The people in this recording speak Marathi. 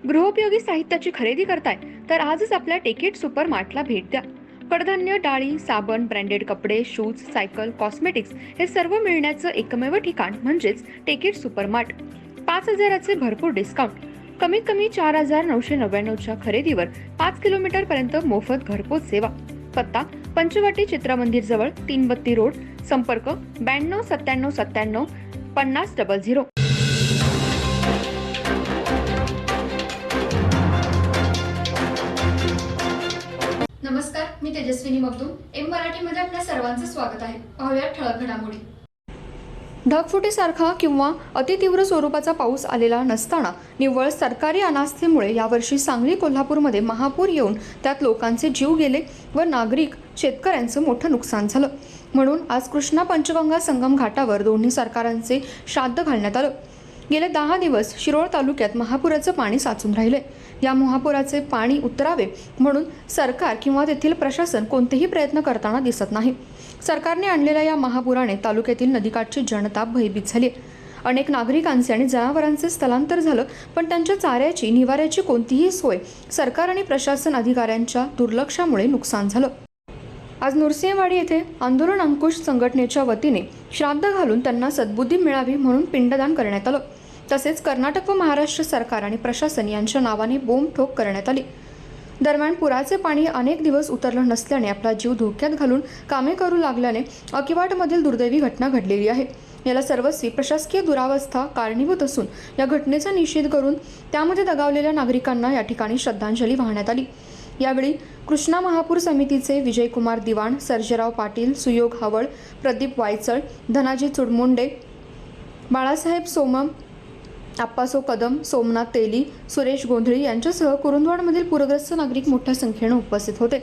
गृहोपयोगी साहित्याची खरेदी करताय तर आजच आपल्या टेकेट सुपर मार्टला भेट द्या. कडधान्य, डाळी, साबण, ब्रँडेड कपडे, शूज, सायकल, कॉस्मेटिक्स हे सर्व मिळण्याचं एकमेव ठिकाण म्हणजेच टेकेट सुपर मार्ट. 5,000चे भरपूर डिस्काउंट. कमीत कमी 4,999च्या खरेदीवर 5 किलोमीटर पर्यंत मोफत घरपोच सेवा. पत्ता पंचवटी चित्रमंदिर जवळ, 332 रोड. संपर्क 92 97 97 5000. नमस्कार, मी तेजस्विनी मगदूम. एम मराठीमध्ये आपल्या सर्वांचं स्वागत आहे. पाहूया ठळक घडामोडी. ढगफुटीसारखा किंवा अतितीव्र स्वरूपाचा पाऊस आलेला नसताना निव्वळ सरकारी अनास्थेमुळे यावर्षी सांगली, कोल्हापूरमध्ये महापूर येऊन त्यात लोकांचे जीव गेले व नागरिक, शेतकऱ्यांचं मोठं नुकसान झालं. म्हणून आज कृष्णा पंचगंगा संगम घाटावर दोन्ही सरकारांचे श्राद्ध घालण्यात आलं. गेले 10 दिवस शिरोळ तालुक्यात महापुराचं पाणी साचून राहिले. या महापुराचे पाणी उतरावे म्हणून सरकार किंवा तेथील प्रशासन कोणतेही प्रयत्न करताना दिसत नाही. सरकारने आणलेल्या या महापुराने तालुक्यातील नदीकाठची जनता भयभीत झाली. अनेक नागरिकांचे आणि जनावरांचे स्थलांतर झालं, पण त्यांच्या चाऱ्याची, निवाऱ्याची कोणतीही सोय सरकार आणि प्रशासन अधिकाऱ्यांच्या दुर्लक्षामुळे नुकसान झालं. आज नृसिंहवाडी येथे आंदोलन अंकुश संघटनेच्या वतीने श्राद्ध घालून त्यांना सद्बुद्धी मिळावी म्हणून पिंडदान करण्यात आलं. तसेच कर्नाटक व महाराष्ट्र सरकार आणि प्रशासन यांच्या नावाने बोंबठोक करण्यात आली. दरम्यान पुराचे पाणी अनेक दिवस उतरलं नसल्याने आपला जीव धोक्यात घालून कामे करू लागल्याने अकिवाटमधील दुर्दैवी घटना घडलेली आहे. याला सर्वस्वी प्रशासकीय दुरावस्था कारणीभूत असून या घटनेचा निषेध करून त्यामध्ये दगावलेल्या नागरिकांना या ठिकाणी श्रद्धांजली वाहण्यात आली. यावेळी कृष्णा महापूर समितीचे विजयकुमार दिवाण, सर्जेराव पाटील, सुयोग हवळ, प्रदीप वायचळ, धनाजी चुडमुंडे, बाळासाहेब सोमम, आप्पासो कदम, सोमनाथ तेली, सुरेश गोंधळी यांच्यासह कुरुंदवाडमधील पूरग्रस्त नागरिक मोठ्या संख्येने उपस्थित होते.